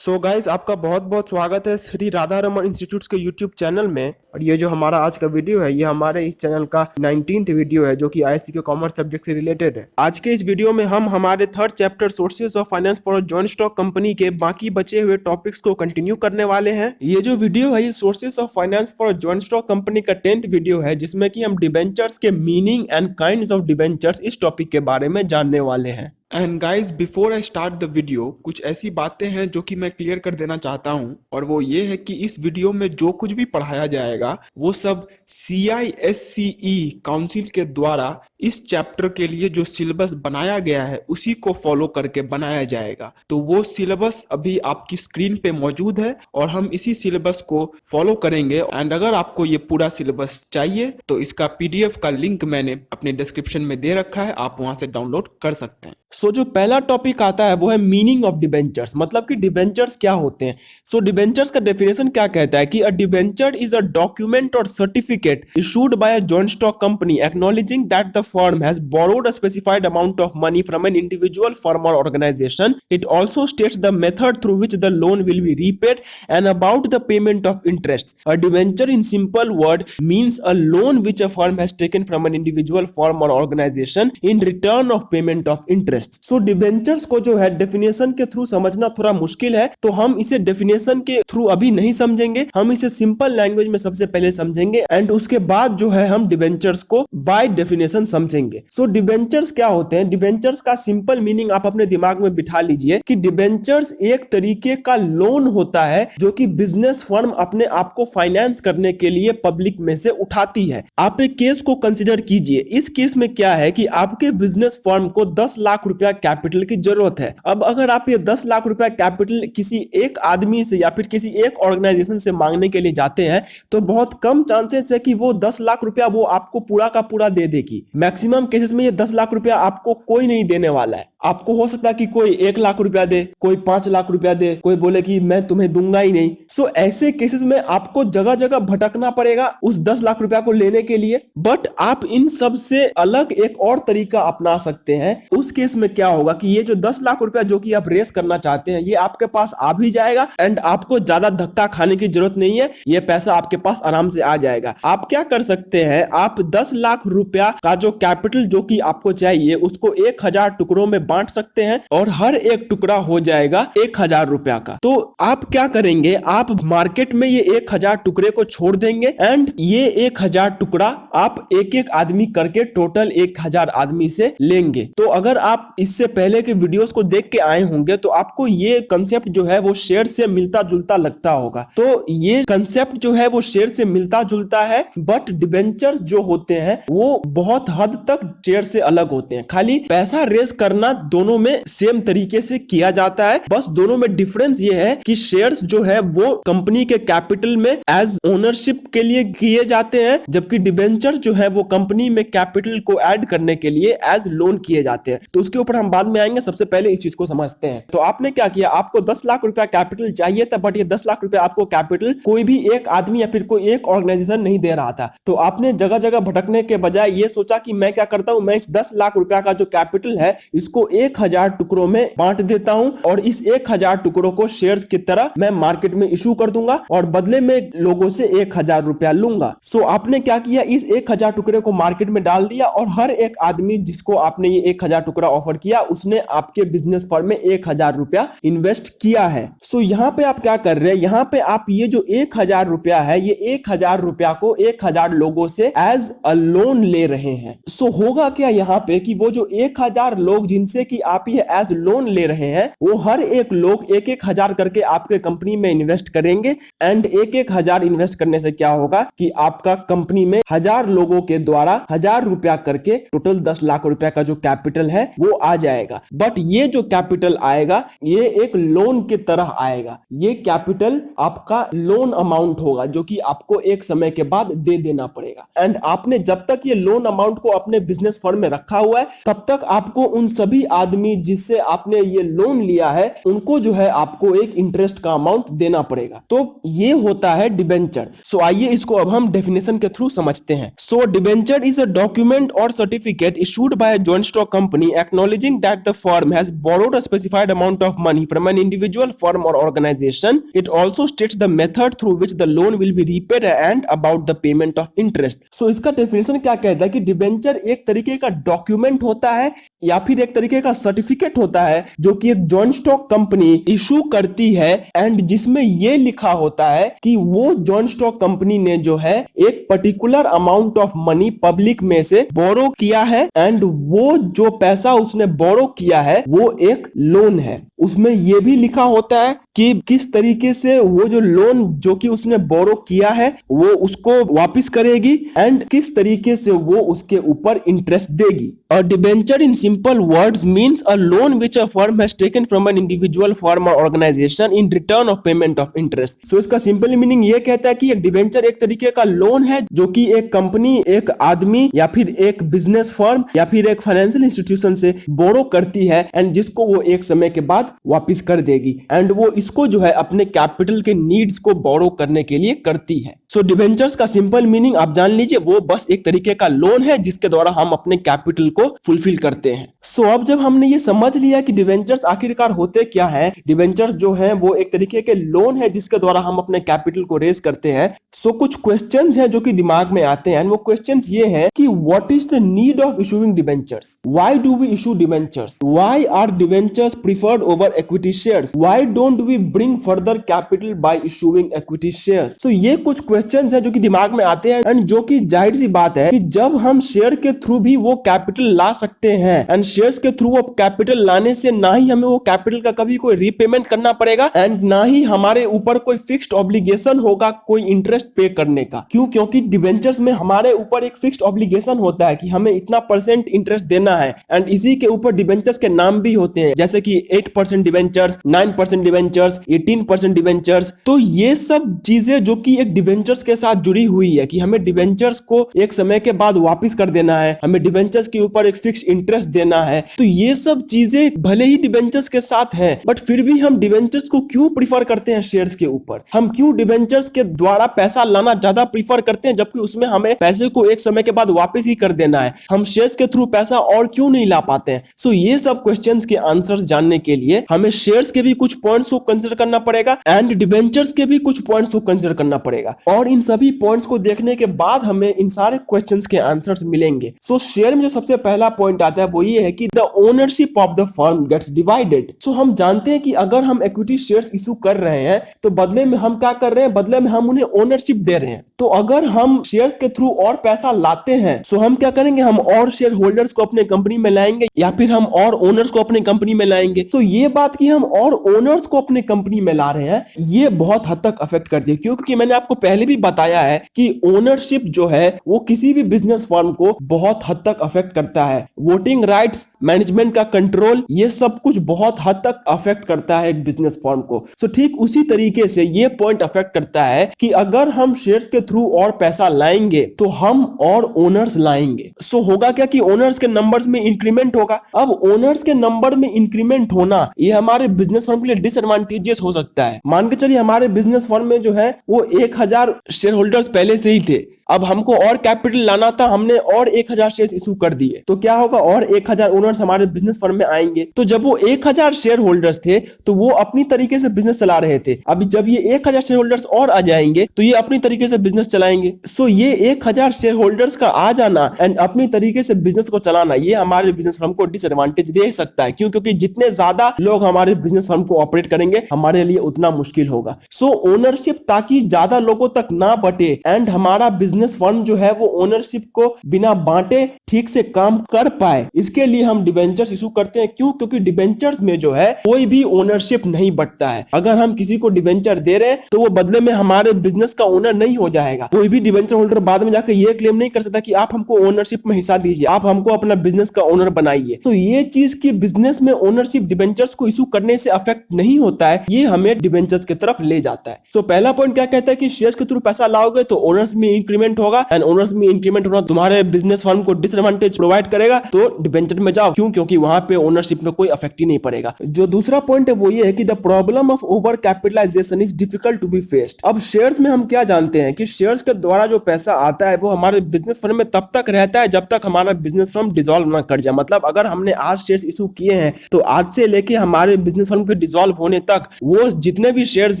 So guys, आपका बहुत बहुत स्वागत है श्री राधा रमन इंस्टीट्यूट के यूट्यूब चैनल में। और ये जो हमारा आज का वीडियो है, ये हमारे इस चैनल का 19th वीडियो है जो कि आईएससी के कॉमर्स सब्जेक्ट से रिलेटेड है। आज के इस वीडियो में हम हमारे third chapter sources of finance for joint stock company के बाकी बचे हुए टॉपिक्स को कंटिन्यू करने वाले हैं। ये जो वीडियो है, ये sources of finance for joint stock company का 10th वीडियो है, जिसमें कि हम डिबेंचर्स के meaning and kinds of debentures इस टॉपिक के बारे में जानने वाले हैं। And guys, before I start the video, कुछ ऐसी बातें हैं जो कि मैं क्लियर कर देना चाहता हूं, और वो ये है कि इस वीडियो में जो कुछ भी पढ़ाया जाएगा वो सब CISCE काउंसिल के द्वारा इस चैप्टर के लिए जो सिलेबस बनाया गया है उसी को फॉलो करके बनाया जाएगा। तो वो सिलेबस अभी आपकी स्क्रीन पे मौजूद है और हम इसी सिलेबस को फॉलो करेंगे। एंड अगर आपको ये पूरा सिलेबस चाहिए तो इसका PDF का लिंक मैंने अपने डिस्क्रिप्शन में दे रखा है, आप वहां से डाउनलोड कर सकते हैं। सो जो पहला टॉपिक आता है वो है मीनिंग ऑफ डिबेंचर्स, मतलब कि डिबेंचर्स क्या होते हैं। सो डिबेंचर्स का डेफिनेशन क्या कहता है कि a debenture is a document or certificate issued by a joint stock company acknowledging that the firm has borrowed a specified amount of money from an individual firm or organisation. It also states the method through which the loan will be repaid and about the payment of interest. A debenture in simple word means a loan which a firm has taken from an individual firm or organisation in return of payment of interest. So debentures को जो है definition के through समझना थोड़ा मुश्किल है, तो हम इसे डेफिनेशन के थ्रू अभी नहीं समझेंगे, हम इसे सिंपल लैंग्वेज में सबसे पहले समझेंगे एंड उसके बाद जो है हम डिबेंचर्स को बाय डेफिनेशन समझेंगे। सो डिबेंचर्स क्या होते हैं? डिबेंचर्स का सिंपल मीनिंग आप अपने दिमाग में बिठा लीजिए कि डिबेंचर्स एक तरीके का लोन होता है जो कि बिजनेस फर्म अपने आप को फाइनेंस करने के लिए पब्लिक में से उठाती है। आप एक केस को कंसिडर कीजिए। इस केस में क्या है कि आपके बिजनेस फर्म को 10 लाख रुपया कैपिटल की जरूरत है। अब अगर आप ये 10 लाख रुपया कैपिटल किसी एक आदमी से या फिर किसी एक ऑर्गेनाइजेशन से मांगने के लिए जाते हैं तो बहुत कम चांसेस है कि वो 10 लाख रुपया वो आपको पूरा का पूरा दे देगी। मैक्सिमम केसेस में ये 10 लाख रुपया आपको कोई नहीं देने वाला है। आपको हो सकता है कि कोई 1 लाख रुपया दे, कोई 5 लाख रुपया दे, कोई बोले कि मैं तुम्हें दूंगा ही नहीं। सो ऐसे केसेस में आपको जगह जगह भटकना पड़ेगा उस 10 लाख रुपया को लेने के लिए। बट आप इन सब से अलग एक और तरीका अपना सकते हैं। उस केस में क्या होगा कि ये जो 10 लाख रुपया जो कि आप रेस करना चाहते हैं ये आपके पास आ भी जाएगा एंड आपको ज्यादा धक्का खाने की जरूरत नहीं है, ये पैसा आपके पास आराम से आ जाएगा। आप क्या कर सकते हैं, आप 10 लाख रुपया का जो कैपिटल जो कि आपको चाहिए उसको 1000 टुकड़ों में बांट सकते हैं और हर एक टुकड़ा हो जाएगा 1000 रुपया का। तो आप क्या करेंगे, आप मार्केट में ये 1000 टुकड़े को छोड़ देंगे एंड ये 1000 टुकड़ा आप एक एक आदमी करके टोटल 1000 आदमी से लेंगे। तो अगर आप इससे पहले के वीडियोस को देख के आए होंगे तो आपको ये कंसेप्ट जो है वो शेयर से मिलता जुलता लगता होगा। तो ये कंसेप्ट जो है वो शेयर से मिलता जुलता है, बट डिबेंचर्स जो होते हैं वो बहुत हद तक शेयर से अलग होते हैं। खाली पैसा रेस करना दोनों में सेम तरीके से किया जाता है, बस दोनों में डिफरेंस ये है कि शेयर्स जो है वो कंपनी के कैपिटल में एज ओनरशिप के लिए किए जाते हैं, जबकि डिबेंचर जो है वो कंपनी में कैपिटल को ऐड करने के लिए एज लोन किए जाते हैं। तो उसके ऊपर हम बाद में आएंगे, सबसे पहले इस चीज को समझते हैं। तो आपने क्या किया, आपको 10 लाख रुपया कैपिटल चाहिए था, बट ये 10 लाख रुपया आपको कैपिटल कोई भी एक आदमी या फिर कोई एक ऑर्गेनाइजेशन नहीं दे रहा था। तो आपने जगह जगह भटकने के बजाय ये सोचा कि मैं क्या करता हूं, मैं इस 10 लाख रुपया का जो कैपिटल है इसको 1000 टुकड़ों में बांट देता हूं और इस 1000 टुकड़ों को शेयर्स की तरह मैं मार्केट में इशू कर दूंगा और बदले में लोगों से 1000 रुपया लूंगा। सो आपने क्या किया, इस 1000 टुकड़े को मार्केट में डाल दिया और हर एक आदमी जिसको आपने ये 1000 टुकड़ा ऑफर किया उसने आपके बिजनेस फर्म में 1000 रुपया इन्वेस्ट किया है। सो यहाँ पे आप क्या कर रहे हैं, यहाँ पे आप ये जो 1000 रुपया है ये 1000 रुपया को 1000 लोगों से एज अ लोन ले रहे हैं। सो होगा क्या यहाँ पे कि वो जो 1000 लोग जिनसे कि आप ये एज लोन ले रहे हैं वो हर एक लोग 1-1 हजार करके आपके कंपनी में इन्वेस्ट करेंगे एंड 1-1 हजार इन्वेस्ट करने से क्या होगा कि आपका कंपनी में 1000 लोगों के द्वारा 1000 रुपया करके टोटल 10 लाख रुपया का जो कैपिटल है वो आ जाएगा। बट ये जो कैपिटल आएगा ये एक लोन की तरह आएगा। ये कैपिटल आपका लोन अमाउंट होगा जो कि आपको एक समय के बाद दे देना पड़ेगा एंड आपने जब तक ये लोन अमाउंट को अपने बिजनेस फर्म में रखा हुआ है तब तक आपको उन सभी आदमी जिससे आपने ये लोन लिया है उनको जो है आपको एक इंटरेस्ट का अमाउंट देना पड़ेगा। तो ये होता है डिबेंचर। सो आइए इसको अब हम डेफिनेशन के थ्रू समझते हैं। So debenture is a document or certificate issued by a joint stock company acknowledging that the firm has borrowed a specified amount of money from an individual firm or organisation. It also states the method through which the loan will be repaid and about the payment of interest. So इसका definition क्या कहता है कि debenture एक तरीके का document होता है या फिर एक तरीके का सर्टिफिकेट होता है जो कि एक जॉइंट स्टॉक कंपनी इशू करती है एंड जिसमें यह लिखा होता है कि वो जॉइंट स्टॉक कंपनी ने जो है एक particular amount of money public में से बोरो किया है एंड वो जो पैसा उसने बोरो किया है वो एक लोन है। उसमें यह भी लिखा होता है कि किस तरीके से वो जो लोन जो कि उसने बोरो किया है वो उसको वापस करेगी एंड किस तरीके से वो उसके ऊपर इंटरेस्ट देगी। A debenture in simple words means a loan which a firm has taken from an individual firm or organization in return of payment of interest। So इसका सिंपल मीनिंग ये कहता है कि एक डिबेंचर एक तरीके का लोन है जो कि एक कंपनी, एक आदमी या फिर एक बिजनेस फर्म या फिर एक फाइनेंशियल इंस्टीट्यूशन से बोरो करती है एंड जिसको वो एक समय के बाद वापिस कर देगी एंड वो इसको जो है अपने कैपिटल के नीड्स को बोरो करने के लिए करती है। सो डिबेंचर्स का सिंपल मीनिंग आप जान लीजिए, वो बस एक तरीके का लोन है जिसके द्वारा हम अपने कैपिटल को फुलफिल करते हैं। सो अब जब हमने ये समझ लिया कि डिबेंचर्स आखिरकार होते क्या है, डिबेंचर्स जो है वो एक तरीके के लोन है जिसके द्वारा हम अपने कैपिटल को रेज करते हैं। सो कुछ क्वेश्चंस हैं जो कि दिमाग में आते हैं। वो क्वेश्चंस ये है कि what is the need of issuing debentures, why do we issue debentures, why are debentures preferred over equity shares, why don't we bring further capital by issuing equity shares. So ये कुछ questions हैं जो कि दिमाग में आते हैं and जो कि जाहिर सी बात है कि जब हम शेयर के थ्रू भी वो कैपिटल ला सकते हैं एंड शेयर्स के थ्रू वो कैपिटल लाने से ना ही हमें वो कैपिटल का कभी कोई रीपेमेंट करना पड़ेगा एंड ना ही हमारे ऊपर कोई फिक्स्ड ऑब्लिगेशन होगा कोई इंटरेस्ट पे करने का। क्यों? क्योंकि डिबेंचर्स में हमारे ऊपर एक फिक्स्ड ऑब्लिगेशन होता है कि हमें इतना परसेंट इंटरेस्ट देना है एंड इसी के ऊपर डिबेंचर्स के नाम भी होते हैं जैसे कि 8% डिबेंचर्स, 9% डिबेंचर्स, 18% डिबेंचर्स। तो ये सब चीजें जो कि एक डिबेंचर्स के साथ जुड़ी हुई है कि हमें डिबेंचर्स को एक समय के बाद वापस कर देना है, हमें डिबेंचर्स के ऊपर एक फिक्स इंटरेस्ट देना है। तो ये सब चीजें भले ही डिबेंचर्स के साथ है बट फिर भी हम डिबेंचर्स को क्यों प्रीफर करते हैं शेयर्स के ऊपर? हम क्यों डिबेंचर्स के द्वारा पैसा लाना ज्यादा प्रीफर करते हैं जबकि उसमें हमें पैसे को एक समय के बाद वापस ही कर देना है? हम शेयर्स के थ्रू पैसा और क्यों नहीं ला पाते हैं? सो ये सब क्वेश्चंस के आंसर्स जानने के लिए हमें शेयर्स के भी कुछ पॉइंट्स को कंसीडर करना पड़ेगा एंड डिबेंचर्स के भी कुछ पॉइंट्स को कंसीडर करना पड़ेगा और इन सभी पॉइंट्स को देखने के बाद हमें इन सारे क्वेश्चंस के आंसर्स मिलेंगे। सो शेयर में जो सबसे पहला पॉइंट आता है वो ये है कि the ownership of the firm gets divided. So हम जानते हैं कि अगर हम इक्विटी शेयर्स इशू कर रहे हैं तो बदले में हम क्या कर रहे हैं? बदले में हम उन्हें ओनरशिप दे रहे हैं। तो अगर हम शेयर्स के थ्रू और पैसा लाते हैं सो हम क्या करेंगे? हम और शेयर होल्डर्स को अपने कंपनी में लाएंगे या फिर हम और ओनर्स को अपने कंपनी में लाएंगे। तो ये बात कि हम और ओनर्स को अपने कंपनी में ला रहे हैं ये बहुत हद तक अफेक्ट करती है क्योंकि मैंने आपको पहले भी बताया है कि ओनरशिप जो है वो किसी भी बिजनेस फर्म को बहुत हद तक अफेक्ट करता है। वोटिंग राइट्स, मैनेजमेंट का कंट्रोल, ये सब कुछ बहुत हद तक अफेक्ट करता है एक बिजनेस फर्म को। सो ठीक उसी तरीके से ये पॉइंट अफेक्ट करता है कि अगर हम शेयर्स के थ्रू और पैसा लाएंगे तो हम और ओनर्स लाएंगे। सो होगा क्या कि ओनर्स के नंबर्स में इंक्रीमेंट होगा। अब ओनर्स के नंबर में इंक्रीमेंट होना ये हमारे बिजनेस फर्म के लिए डिसएडवांटेजेस हो सकता है। मान के चलिए हमारे बिजनेस फर्म में जो है वो 1000 शेयर होल्डर्स पहले से ही थे, अब हमको और कैपिटल लाना था, हमने और 1000 शेयर इशू कर दिए तो क्या होगा? और 1000 ओनर्स हमारे बिजनेस फर्म में आएंगे। तो जब वो 1000 शेयर होल्डर्स थे तो वो अपनी तरीके से बिजनेस चला रहे थे। अभी जब ये 1000 शेयर होल्डर्स और आ जाएंगे तो ये अपनी तरीके से बिजनेस चलाएंगे। सो ये 1000 शेयर होल्डर्स का आ जाना एंड अपनी तरीके से बिजनेस को चलाना ये हमारे बिजनेस फर्म को डिसएडवांटेज दे सकता है। क्यों? क्योंकि जितने ज्यादा लोग हमारे बिजनेस फर्म को ऑपरेट करेंगे हमारे लिए उतना मुश्किल होगा। सो ओनरशिप ताकि ज्यादा लोगों तक ना बटे एंड हमारा बिजनेस फर्म जो है वो ओनरशिप को बिना बांटे ठीक से काम कर पाए, इसके लिए हम डिबेंचर्स इशू करते हैं। क्यों? क्योंकि डिबेंचर्स में जो है कोई भी ओनरशिप नहीं बटता है। अगर हम किसी को डिबेंचर दे रहे हैं तो वो बदले में हमारे बिजनेस का ओनर नहीं हो जाएगा। कोई भी डिबेंचर होल्डर बाद में जाकर ये क्लेम नहीं कर सकता कि आप हमको ओनरशिप में हिस्सा दीजिए, आप हमको अपना बिजनेस का ओनर बनाइए। तो ये चीज की बिजनेस में ओनरशिप डिबेंचर्स को इशू करने से अफेक्ट नहीं होता है, ये हमें डिबेंचर्स की तरफ ले जाता है। सो पहला पॉइंट क्या कहता है कि शेयर्स के थ्रू पैसा लाओगे तो ओनर्स में इंक्रीमेंट इंक्रीमेंट होगा एंड ओनर्स में इंक्रीमेंट होना तुम्हारे बिजनेस फर्म को डिसएडवांटेज प्रोवाइड करेगा, तो डिबेंचर में जाओ। क्यों? क्योंकि वहां पे ओनरशिप में कोई इफेक्ट ही नहीं पड़ेगा। जो दूसरा पॉइंट है वो ये है कि the problem of over capitalisation is difficult to be faced. अब शेयर्स में हम क्या जानते हैं कि शेयर्स के द्वारा जो पैसा आता है वो हमारे बिजनेस फर्म में तब तक रहता है जब तक हमारा बिजनेस फर्म डिसॉल्व ना कर जाए। मतलब अगर हमने आज शेयर्स इशू किए हैं तो आज से लेके हमारे बिजनेस फर्म के डिसॉल्व होने तक वो जितने भी शेयर्स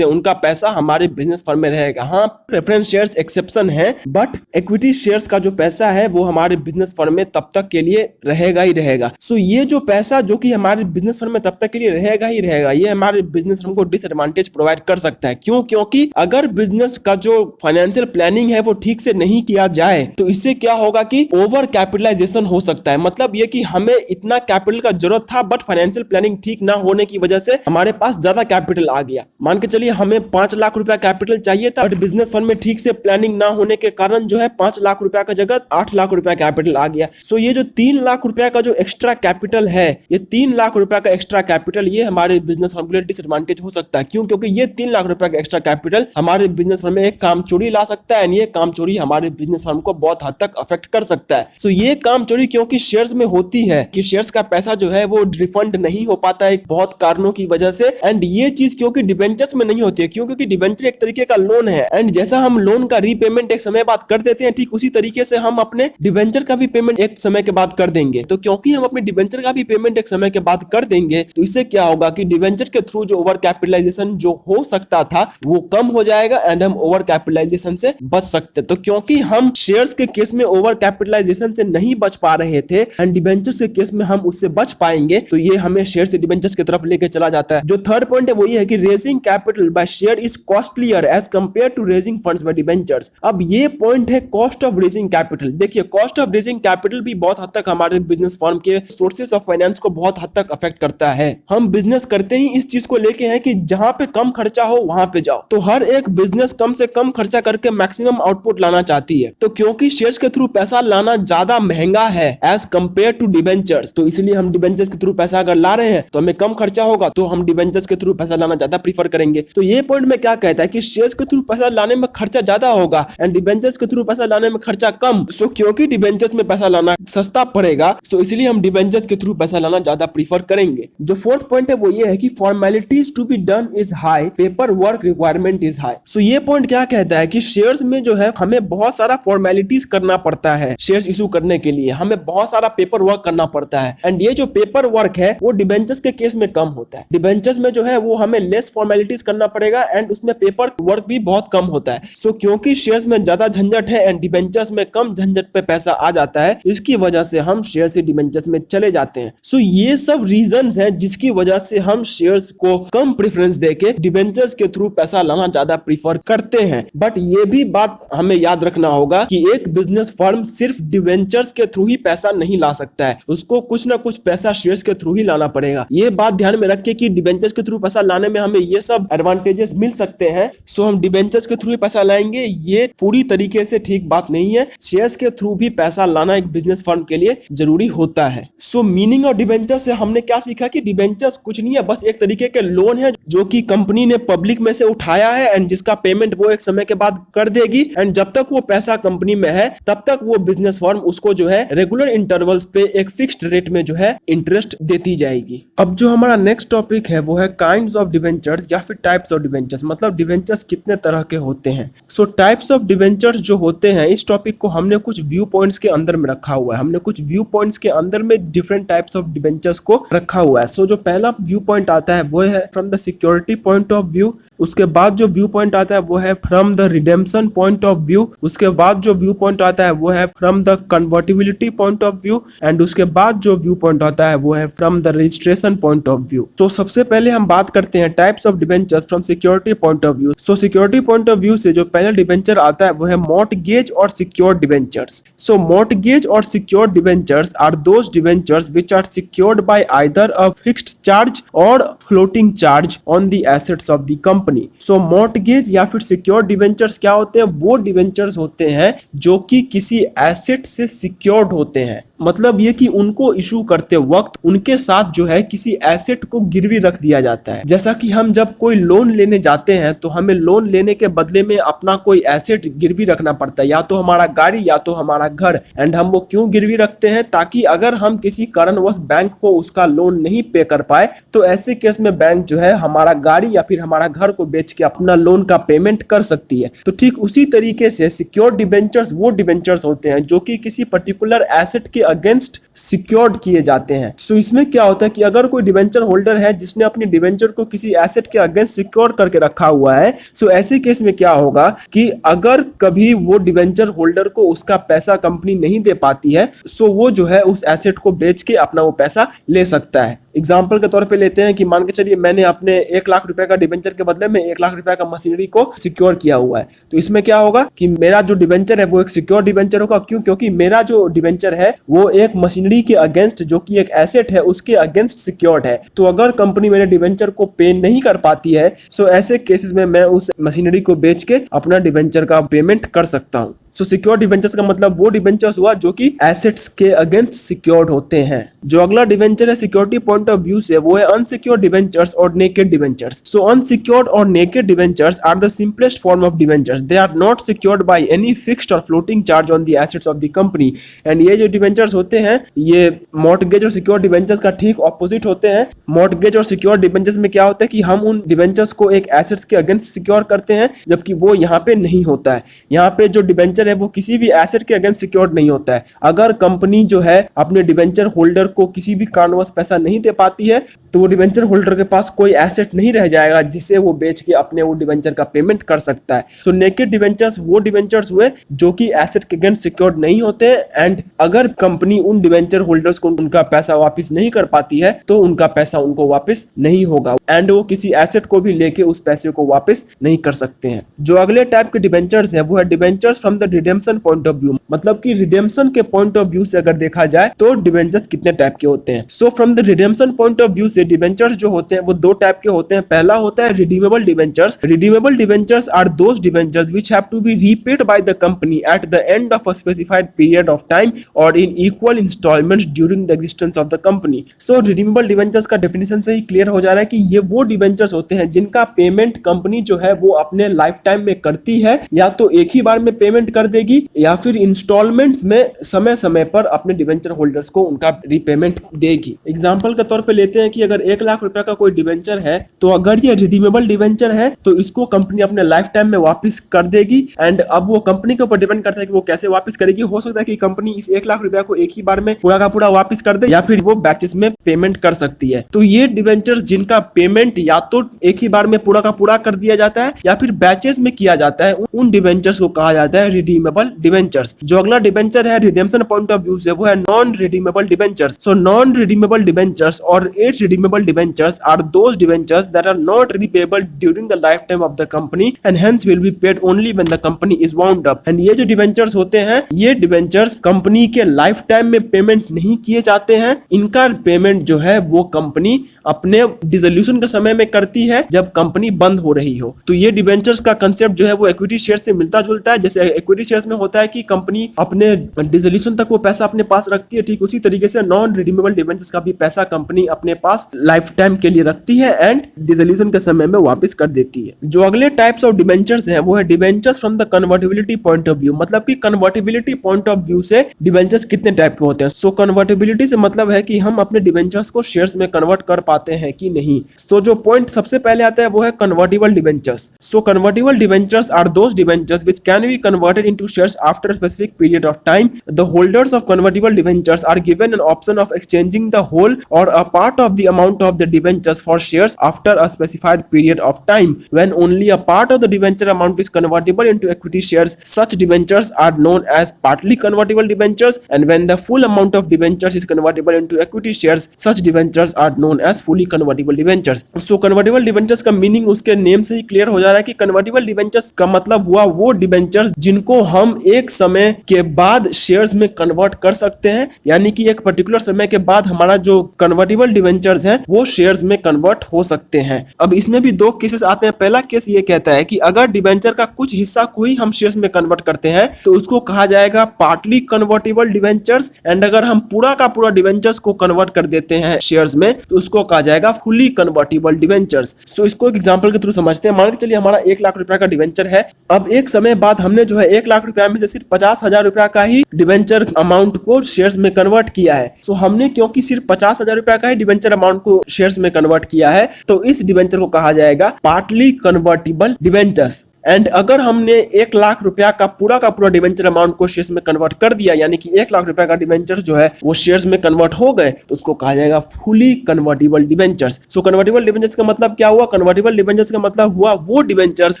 है उनका पैसा हमारे बिजनेस फर्म में रहेगा। हाँ, प्रेफरेंस शेयर्स एक्सेप्शन है, बट इक्विटी शेयर्स का जो पैसा है वो हमारे बिजनेस फर्म में तब तक के लिए रहेगा ही रहेगा। सो ये जो पैसा जो कि हमारे बिजनेस फर्म में तब तक के लिए रहेगा ही रहेगा, ये हमारे बिजनेस फर्म को डिसएडवांटेज प्रोवाइड कर सकता है। क्यों? क्योंकि अगर बिजनेस का जो फाइनेंशियल प्लानिंग है वो ठीक से नहीं किया जाए तो इससे क्या होगा कि ओवर कैपिटलाइजेशन हो सकता है। मतलब ये कि हमें इतना कैपिटल का जरूरत था बट फाइनेंशियल प्लानिंग ठीक ना होने की वजह से हमारे पास ज्यादा कैपिटल आ गया। मान के चलिए हमें 5 लाख रुपया कैपिटल चाहिए था बट बिजनेस फर्म में ठीक से प्लानिंग ना होने के कारण जो है 5 लाख रुपया का जगह 8 लाख रुपया कैपिटल आ गया। सो ये जो 3 लाख रुपया का जो एक्स्ट्रा कैपिटल है, ये 3 लाख रुपया का एक्स्ट्रा कैपिटल ये हमारे बिजनेस फर्म के लिए डिसएडवांटेज हो सकता है। क्यों? क्योंकि ये 3 लाख रुपया का एक्स्ट्रा कैपिटल हमारे बिजनेस फर्म में एक काम चोरी ला सकता है, ये काम चोरी हमारे बिजनेस फर्म को बहुत हद तक अफेक्ट कर सकता है। सो ये काम चोरी क्योंकि शेयर्स में होती है कि शेयर्स का पैसा जो है वो रिफंड नहीं हो पाता है बहुत कारणों की वजह से, एंड ये चीज क्योंकि डिबेंचर्स में नहीं होती है। क्यों? क्योंकि डिबेंचर एक तरीके का लोन है एंड जैसा हम लोन का रीपेमेंट एक समय बाद कर देते हैं, ठीक उसी तरीके से हम अपने डिबेंचर का भी पेमेंट एक समय के बाद कर देंगे। तो क्योंकि हम अपने डिबेंचर का भी पेमेंट एक समय के बाद कर देंगे तो इससे क्या होगा कि डिबेंचर के थ्रू जो ओवर कैपिटलाइजेशन जो हो सकता था वो कम हो जाएगा एंड हम ओवर कैपिटलाइजेशन से बच सकते। तो क्योंकि हम शेयर्स के केस में ओवर कैपिटलाइजेशन से नहीं बच पा रहे थे एंड डिबेंचर के केस में हम उससे बच पाएंगे, तो ये हमें शेयर से डिबेंचर्स की तरफ लेके चला जाता है। जो थर्ड पॉइंट है वो ये है कि raising capital by share is costlier as compare to raising funds by debentures. अब ये पॉइंट है कॉस्ट ऑफ रेजिंग कैपिटल। देखिए, कॉस्ट ऑफ रेजिंग कैपिटल भी बहुत हद तक हमारे बिजनेस फर्म के सोर्सेस ऑफ फाइनेंस को बहुत हद तक अफेक्ट करता है। हम बिजनेस करते ही इस चीज को लेके हैं कि जहां पे कम खर्चा हो वहां पे जाओ। तो हर एक बिजनेस कम से कम खर्चा करके मैक्सिमम आउटपुट लाना चाहती है। तो क्योंकि शेयर्स के थ्रू पैसा लाना ज्यादा महंगा है एज कंपेयर टू डिबेंचर्स, तो इसलिए हम डिबेंचर्स के थ्रू पैसा अगर ला रहे हैं तो हमें कम खर्चा होगा, तो हम डिबेंचर्स के थ्रू पैसा लाना ज्यादा प्रीफर करेंगे। तो ये पॉइंट में क्या कहता है कि शेयर्स के थ्रू पैसा लाने में खर्चा ज्यादा होगा एंड डिबेंचर्स के थ्रू पैसा लाने में खर्चा कम। सो क्योंकि डिबेंचर्स में पैसा लाना सस्ता पड़ेगा, सो इसलिए हम डिबेंचर्स के थ्रू पैसा लाना ज्यादा प्रीफर करेंगे। जो फोर्थ पॉइंट है वो ये है कि formalities to be done is high, paper work requirement is high. So ये पॉइंट क्या कहता है कि शेयर्स में जो है हमें बहुत सारा फॉर्मेलिटीज करना पड़ता है। शेयर्स इशू करने के लिए हमें बहुत सारा पेपर वर्क करना पड़ता है एंड ये जो पेपर वर्क है वो डिबेंचर्स के केस में कम होता है। डिबेंचर्स में जो है वो हमें लेस फॉर्मेलिटीज करना पड़ेगा एंड उसमें पेपर वर्क भी बहुत कम होता है। सो क्योंकि शेयर्स में ज्यादा झंझट है एंड डिबेंचर्स में कम झंझट पे पैसा आ जाता है, इसकी वजह से हम शेयर से डिबेंचर्स में चले जाते हैं। सो ये सब रीजंस हैं जिसकी वजह से हम शेयर्स को कम प्रेफरेंस देके डिबेंचर्स के थ्रू पैसा लाना ज्यादा प्रीफर करते हैं। बट ये भी बात हमें याद रखना होगा कि एक बिजनेस फर्म सिर्फ डिबेंचर्स के थ्रू ही पैसा नहीं ला सकता है, उसको कुछ ना कुछ पैसा शेयर्स के थ्रू ही लाना पड़ेगा। ये बात ध्यान में रख के कि डिबेंचर्स के थ्रू पैसा लाने में हमें ये सब एडवांटेजेस मिल सकते हैं, सो हम डिबेंचर्स के थ्रू ही पैसा लाएंगे, ये पूरी तरीके से ठीक बात नहीं है। शेयर्स के थ्रू भी पैसा लाना एक बिजनेस फर्म के लिए जरूरी होता है। सो मीनिंग ऑफ डिबेंचर्स से हमने क्या सीखा कि डिबेंचर्स कुछ नहीं है, बस एक तरीके के लोन है जो कि कंपनी ने पब्लिक में से उठाया है एंड जिसका पेमेंट वो एक समय के बाद कर देगी एंड जब तक वो पैसा कंपनी में है तब तक वो बिजनेस फर्म उसको जो है रेगुलर इंटरवल्स पे एक फिक्स्ड रेट में जो है इंटरेस्ट देती जाएगी। अब जो हमारा नेक्स्ट टॉपिक है वो है काइंड्स ऑफ डिबेंचर्स या फिर टाइप्स ऑफ डिबेंचर्स, मतलब डिबेंचर्स कितने तरह के होते हैं। सो टाइप्स ऑफ डिबेंचर्स जो होते हैं, इस टॉपिक को हमने कुछ व्यू पॉइंट्स के अंदर में रखा हुआ है। हमने कुछ व्यू पॉइंट्स के अंदर में डिफरेंट टाइप्स ऑफ डिबेंचर्स को रखा हुआ है। सो जो पहला व्यू पॉइंट आता है वो है from the security point of view. उसके बाद जो व्यू पॉइंट आता है वो है from the redemption point of view. उसके बाद जो व्यू पॉइंट आता है वो है from the convertibility point of view and उसके बाद जो व्यू पॉइंट आता है वो है from the registration point of view. तो सबसे पहले हम बात करते हैं types of debentures from security point of view. So security point of view से जो पहला डिबेंचर आता है वो है mortgage or secured debentures. So mortgage or secured debentures are those debentures which are secured by either a fixed charge or floating charge on the assets of the company. Company. So mortgage या फिर secured debentures क्या होते हैं? वो debentures होते हैं जो कि किसी एसेट से सिक्योर्ड होते हैं। मतलब ये कि उनको इशू करते वक्त उनके साथ जो है किसी एसेट को गिरवी रख दिया जाता है। जैसा कि हम जब कोई लोन लेने जाते हैं तो हमें लोन लेने के बदले में अपना कोई एसेट गिरवी रखना पड़ता है, या तो हमारा गाड़ी या तो हमारा घर। एंड हम वो क्यों गिरवी रखते हैं? ताकि अगर हम किसी कारणवश बैंक को उसका लोन नहीं पे कर पाए तो ऐसे केस में बैंक जो है हमारा गाड़ी या फिर हमारा घर को बेच के अपना लोन का पेमेंट कर सकती है। तो ठीक उसी तरीके से सिक्योर्ड डिबेंचर्स वो डिबेंचर्स होते हैं जो कि किसी पर्टिकुलर एसेट के अगेंस्ट सिक्योर्ड किए जाते हैं। सो इसमें क्या होता है कि अगर कोई डिबेंचर होल्डर है जिसने अपनी डिबेंचर को किसी एसेट के अगेंस्ट सिक्योर करके रखा हुआ है, सो ऐसे केस में क्या होगा कि अगर कभी वो डिबेंचर होल्डर को उसका पैसा कंपनी नहीं दे पाती है, सो वो जो है उस एसेट को बेच के अपना वो पैसा ले सकता है। एग्जाम्पल के तौर पे लेते हैं कि मान के चलिए मैंने अपने 1 लाख रुपए का डिबेंचर के बदले में 1 लाख रुपए का मशीनरी को सिक्योर किया हुआ है। तो इसमें क्या होगा कि मेरा जो डिबेंचर है वो एक सिक्योर डिबेंचर होगा। क्यों? क्योंकि मेरा जो डिबेंचर है वो एक मशीनरी के अगेंस्ट, जो कि एक एसेट है, उसके अगेंस्ट सिक्योर्ड है। तो अगर कंपनी मेरे डिबेंचर को पे नहीं कर पाती है, सो ऐसे केसेस में मैं उस मशीनरी को बेच के अपना डिबेंचर का पेमेंट कर सकता हूँ। सो सिक्योर डिबेंचर्स का मतलब वो डिबेंचर्स हुआ जो कि एसेट्स के अगेंस्ट सिक्योर्ड होते हैं। जो अगला डिबेंचर है सिक्योरिटी पॉइंट ऑफ व्यू से, वो है unsecured debentures or naked debentures. So unsecured or naked debentures are the simplest form of debentures. They are not secured by any fixed or floating charge on the assets of the company. And ये जो debentures होते हैं ये mortgage और secure debentures का ठीक opposite होते हैं। मॉर्टगेज और सिक्योर डिबेंचर्स में क्या होता है कि हम उन डिबेंचर्स को एक एसेट्स के अगेंस्ट सिक्योर करते हैं, जबकि वो यहाँ पे नहीं होता है। यहाँ पे जो डिबेंचर है वो किसी भी एसेट के अगेंस्ट सिक्योर्ड नहीं होता है। अगर कंपनी जो है अपने डिबेंचर होल्डर को किसी भी कारणवश पैसा नहीं दे पाती है तो वो डिबेंचर होल्डर के पास कोई एसेट नहीं रह जाएगा जिसे वो बेच के अपने वो डिबेंचर का पेमेंट कर सकता है। सो नेकेड डिबेंचर्स वो डिबेंचर्स हुए जो कि एसेट के अगेंस्ट सिक्योर्ड नहीं होते। एंड अगर कंपनी उन डिबेंचर होल्डर्स को उनका पैसा वापस नहीं कर पाती है तो उनका पैसा उनको वापस नहीं होगा एंड वो किसी एसेट को भी लेके उस पैसे को वापस नहीं कर सकते हैं। जो अगले टाइप के डिबेंचर्स है वो है debentures from the redemption point of view. मतलब कि रिडेम्पशन के पॉइंट ऑफ व्यू से अगर देखा जाए तो डिबेंचर्स कितने टाइप के होते हैं। So from the redemption point of view से डिबेंचर्स जो होते हैं वो 2 टाइप के होते हैं। पहला होता है redeemable debentures. Redeemable debentures are those debentures which have to be repaid by the company at the end of a specified period of time or in equal instalments during the existence of the company. So redeemable debentures का definition से ही clear हो जा रहा है कि ये वो डिबेंचर्स होते हैं जिनका पेमेंट कंपनी जो है वो अपने लाइफ टाइम में करती है, या तो एक ही बार में पेमेंट कर देगी या फिर इंस्टॉलमेंट्स में समय समय पर अपने डिबेंचर होल्डर्स को उनका रीपेमेंट देगी। एग्जांपल के तौर पे लेते हैं कि अगर 1 लाख रुपए का कोई डिबेंचर है तो अगर ये रिडीमेबल डिबेंचर है तो इसको कंपनी अपने लाइफ टाइम में वापस कर देगी। एंड अब वो कंपनी के ऊपर डिपेंड करता है कि वो कैसे वापस करेगी। हो सकता है कि कंपनी इस 1 लाख रुपया को एक ही बार में पूरा का पूरा वापस कर दे या फिर वो बैचेस में पेमेंट कर सकती है। तो ये डिबेंचर्स जिनका पेमेंट या तो एक ही बार में पूरा का पूरा कर दिया जाता है या फिर बैचेस में किया जाता है, उन डिबेंचर्स को कहा जाता है रिडीमेबल डिबेंचर्स। जो अगला डिबेंचर है रिडेम्पशन पॉइंट ऑफ व्यू से वो है non redeemable debentures. So non redeemable debentures और irredeemable debentures are those debentures that are not repayable during the lifetime of the company and hence will be paid only when the company is wound up। and ये जो debentures होते हैं ये debentures company के life time में payment नहीं किए जाते हैं। इनका पेमेंट जो है वो कंपनी अपने डिसोल्यूशन के समय में करती है जब कंपनी बंद हो रही हो। तो ये डिबेंचर्स का कंसेप्ट जो है वो इक्विटी शेयर से मिलता जुलता है। जैसे इक्विटी शेयर्स में होता है कि कंपनी अपने डिसोल्यूशन तक वो पैसा अपने पास रखती है, ठीक उसी तरीके से नॉन रिडीमेबल डिबेंचर्स का भी पैसा कंपनी अपने पास लाइफ टाइम के लिए रखती है एंड डिसोल्यूशन के समय में वापस कर देती है। जो अगले टाइप्स ऑफ डिबेंचर्स हैं वो है debentures from the convertibility point of view. मतलब कि कन्वर्टिबिलिटी पॉइंट ऑफ व्यू से डिबेंचर्स कितने टाइप के होते हैं। सो कन्वर्टिबिलिटी से मतलब है कि हम अपने डिबेंचर्स को शेयर्स में कन्वर्ट कर पाते हैं कि नहीं। सो जो पॉइंट सबसे पहले आता है वो है convertible debentures. So convertible debentures are those debentures which can be converted into shares after a specific period of time. The holders of convertible debentures are given an option of exchanging the whole or a part of the amount of the debentures for shares after a specified period of time. When only a part of the debenture amount is convertible into equity shares, such debentures are known as partly convertible debentures, and when the full amount of debentures is convertible into equity shares, such debentures are known as fully convertible debentures. So convertible debentures का meaning उसके name से ही clear हो जा रहा है कि convertible debentures का मतलब हुआ वो debentures जिनको हम एक समय के बाद शेयर्स में कन्वर्ट कर सकते हैं, यानी कि एक पर्टिकुलर समय के बाद हमारा जो कन्वर्टिबल डिवेंचर्स हैं वो शेयर्स में कन्वर्ट हो सकते हैं। अब इसमें भी दो केसेस आते हैं। पहला केस ये कहता है कि अगर डिवेंचर का कुछ हिस्सा को ही हम शेयर्स में कन्वर्ट करते हैं तो उसको कहा जाएगा पार्टली कन्वर्टिबल डिवेंचर्स, एंड अगर हम पूरा का पूरा डिवेंचर्स को कन्वर्ट कर देते हैं शेयर्स में तो उसको कहा जाएगा फुली कन्वर्टिबल डिवेंचर्स। सो इसको एक एग्जांपल के थ्रू समझते हैं। मान के चलिए हमारा 1 लाख रुपए का डिवेंचर है। अब एक समय बाद हमने जो है 1 लाख रुपया में से सिर्फ 50,000 रुपया का ही डिवेंचर अमाउंट को शेयर्स में कन्वर्ट किया है। सो हमने क्योंकि सिर्फ 50,000 रुपया का ही डिवेंचर अमाउंट को शेयर्स में कन्वर्ट किया है तो इस डिवेंचर को कहा जाएगा पार्टली कन्वर्टिबल डिवेंचर्स। एंड अगर हमने 1 लाख रुपया का पूरा डिवेंचर अमाउंट को शेयर्स में कन्वर्ट कर दिया, यानी कि 1 लाख रुपया का डिवेंचर जो है वो शेयर्स में कन्वर्ट हो गए, तो उसको कहा जाएगा फुली कन्वर्टिबल डिवेंचर्स। सो कन्वर्टिबल डिवेंचर्स का मतलब क्या हुआ? कन्वर्टिबल डिवेंचर्स का मतलब हुआ वो डिवेंचर्स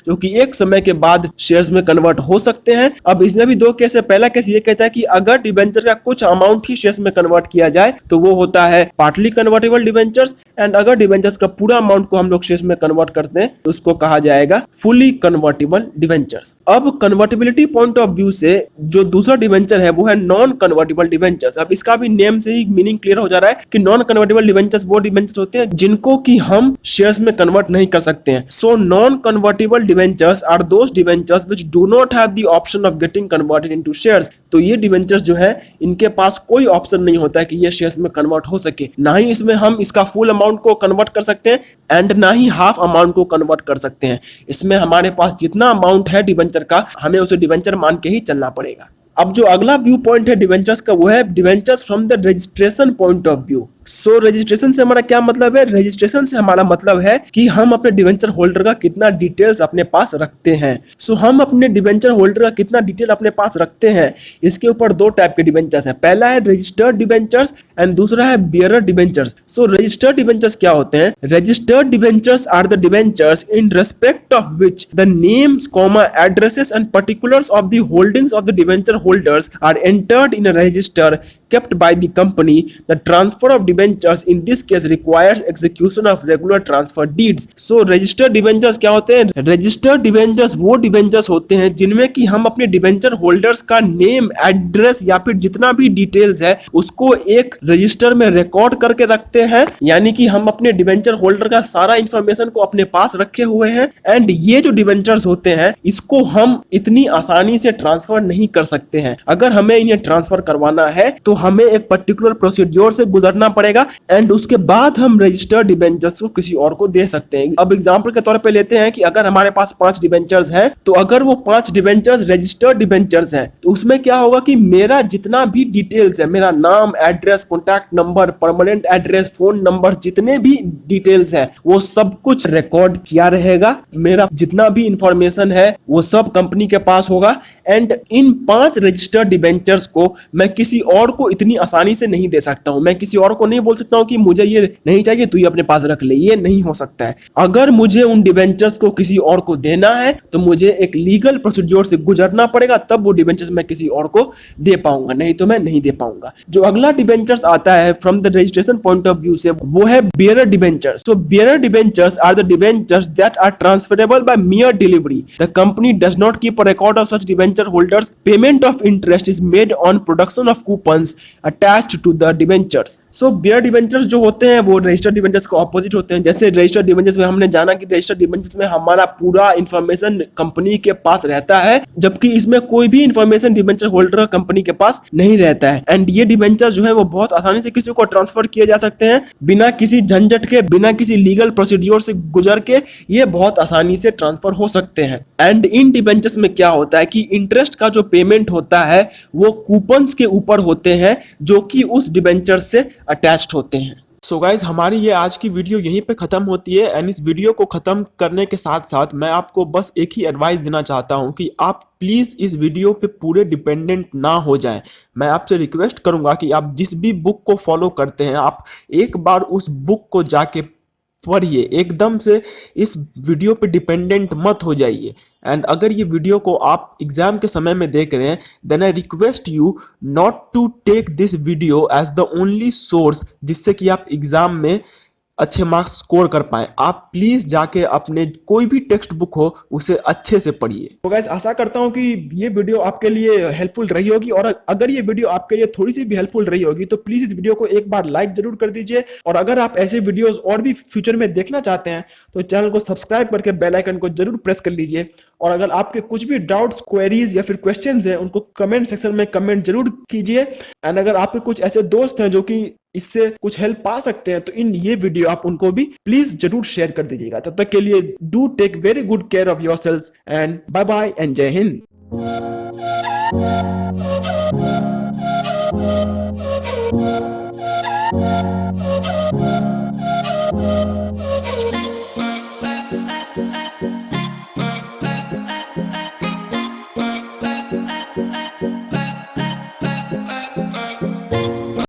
जो कि एक समय के बाद शेयर्स में कन्वर्ट हो सकते हैं। अब इसमें भी दो केस है। पहला केस ये कहता है कि अगर डिवेंचर का कुछ अमाउंट ही शेयर्स में कन्वर्ट किया जाए तो वो होता है पार्टली कन्वर्टिबल डिवेंचर्स, एंड अगर डिवेंचर्स का पूरा अमाउंट को हम लोग शेयर्स में कन्वर्ट करते हैं तो उसको कहा जाएगा फुली कन्वर्टिबल डिवेंचर्स। अब कन्वर्टिबिलिटी पॉइंट ऑफ व्यू से जो दूसरा डिवेंचर है वो है नॉन कन्वर्टिबल डिवेंचर्स। अब इसका भी नेम से ही मीनिंग क्लियर हो जा रहा है कि नॉन कन्वर्टिबल डिवेंचर्स वो डिवेंचर्स होते हैं जिनको कि हम शेयर्स में कन्वर्ट नहीं कर सकते हैं। So non convertible debentures are those debentures which do not have the option of getting converted into shares. तो ये डिवेंचर्स जो है इनके पास कोई ऑप्शन नहीं होता है कि ये शेयर्स में कन्वर्ट हो सके। ना ही इसमें हम इसका फुल अमाउंट को कन्वर्ट कर सकते हैं एंड ना ही हाफ अमाउंट को कन्वर्ट कर सकते हैं। इसमें हमारे पास जितना अमाउंट है डिवेंचर का हमें उसे डिवेंचर मान के ही चलना पड़ेगा। अब जो अगला व्यू पॉइंट है डिवेंचर्स का वो है debentures from the registration point of view. So registration से हमारा क्या मतलब है? रजिस्ट्रेशन से हमारा मतलब है कि हम अपने डिवेंचर होल्डर का कितना डिटेल्स अपने पास रखते हैं। सो हम अपने डिवेंचर होल्डर का कितना डिटेल अपने पास रखते हैं, इसके ऊपर दो टाइप के डिवेंचर्स हैं। पहला है रजिस्टर्ड डिवेंचर्स एंड दूसरा है bearer debentures. So registered debentures क्या होते हैं? Registered debentures are the debentures in respect of which the names, addresses and particulars of the holdings of the debenture holders are entered in a register kept by the company. The transfer of debentures in this case requires execution of regular transfer deeds. So registered debentures क्या होते हैं? registered debentures वो debentures होते हैं जिनमें कि हम अपने डिवेंचर होल्डर्स का नेम, एड्रेस या फिर जितना भी डिटेल्स है उसको एक रजिस्टर में रिकॉर्ड करके रखते हैं, यानी कि हम अपने डिवेंचर होल्डर का सारा इंफॉर्मेशन को अपने पास रखे हुए हैं। एंड ये जो डिवेंचर्स होते हैं इसको हम इतनी आसानी से ट्रांसफर नहीं कर सकते हैं। अगर हमें इन्हें ट्रांसफर करवाना है तो हमें एक पर्टिकुलर प्रोसीड्योर से गुजरना पड़ेगा एंड उसके बाद हम रजिस्टर्ड डिवेंचर्स को किसी और को दे सकते हैं। अब एग्जांपल के तौर पे लेते हैं कि अगर हमारे पास 5 डिवेंचर्स हैं तो अगर वो 5 डिवेंचर्स रजिस्टर्ड डिवेंचर्स हैं तो उसमें क्या होगा कि मेरा जितना भी डिटेल्स है, मेरा नाम, address, contact number, permanent address, phone number, जितने भी डिटेल्स है वो सब कुछ रिकॉर्ड किया रहेगा। मेरा जितना भी इंफॉर्मेशन है वो सब कंपनी के पास होगा एंड इन 5 रजिस्टर्ड डिवेंचर्स को मैं किसी और को इतनी आसानी से नहीं दे सकता हूं। मैं किसी और को नहीं बोल सकता हूं कि मुझे ये नहीं चाहिए, तू ये अपने पास रख ले। ये नहीं हो सकता है। अगर मुझे उन डिवेंचर्स को किसी और को देना है तो मुझे एक लीगल प्रोसीड्योर से गुजरना पड़ेगा, तब वो डिवेंचर्स मैं किसी और को दे पाऊंगा, नहीं तो मैं नहीं दे पाऊंगा। जो अगला डिवेंचर्स आता है from the registration point of view से वो है bearer debentures. So bearer debentures are the debentures that are transferable by mere delivery. The company does not keep a record of such debenture holders. Payment of interest is made on production of coupons attached to the debentures. So bearer debentures जो होते हैं वो registered debentures को opposite होते हैं। जैसे registered debentures में हमने जाना कि रजिस्टर्ड डिवेंचर्स में हमारा पूरा इंफॉर्मेशन कंपनी के पास रहता है, जबकि इसमें कोई भी इंफॉर्मेशन डिवेंचर होल्डर कंपनी के पास नहीं रहता है। एंड ये डिवेंचर्स जो है वो बहुत आसानी से किसी को ट्रांसफर किए जा सकते हैं बिना किसी झंझट के, बिना किसी लीगल प्रोसीड्योर से गुजर के। ये बहुत आसानी से ट्रांसफर हो सकते हैं। एंड इन डिवेंचर्स में क्या होता है कि इंटरेस्ट का जो पेमेंट होता है वो कूपन्स के ऊपर होते हैं जो कि उस डिवेंचर से अटैच्ड होते हैं। सो गाइज हमारी ये आज की वीडियो यहीं पे खत्म होती है। एंड इस वीडियो को खत्म करने के साथ साथ मैं आपको बस एक ही एडवाइस देना चाहता हूं कि आप प्लीज इस वीडियो पे पूरे डिपेंडेंट ना हो जाएं। मैं आपसे रिक्वेस्ट करूंगा कि आप जिस भी बुक को फॉलो करते हैं आप एक बार उस बुक को जाके पढ़िए, एकदम से इस वीडियो पे डिपेंडेंट मत हो जाइए। एंड अगर ये वीडियो को आप एग्जाम के समय में देख रहे हैं, then I request you not to take this video as the only source जिससे कि आप एग्जाम में अच्छे मार्क्स स्कोर कर पाए। आप प्लीज जाके अपने कोई भी टेक्स्ट बुक हो उसे अच्छे से पढ़िए। तो गाइस, आशा करता हूं कि ये वीडियो आपके लिए हेल्पफुल रही होगी, और अगर ये वीडियो आपके लिए थोड़ी सी भी हेल्पफुल रही होगी तो प्लीज इस वीडियो को एक बार लाइक जरूर कर दीजिए। और अगर आप ऐसे वीडियोस और भी फ्यूचर में देखना चाहते हैं तो चैनल को सब्सक्राइब करके बेल आइकन को जरूर प्रेस कर लीजिए। और अगर आपके कुछ भी डाउट्स, क्वेरीज या फिर क्वेश्चंस हैं उनको कमेंट सेक्शन में कमेंट जरूर कीजिए। एंड अगर आपके कुछ ऐसे दोस्त हैं जो कि इससे कुछ हेल्प पा सकते हैं तो इन ये वीडियो आप उनको भी प्लीज जरूर शेयर कर दीजिएगा। तब तक के लिए do take very good care of yourselves and bye bye and जय हिंद।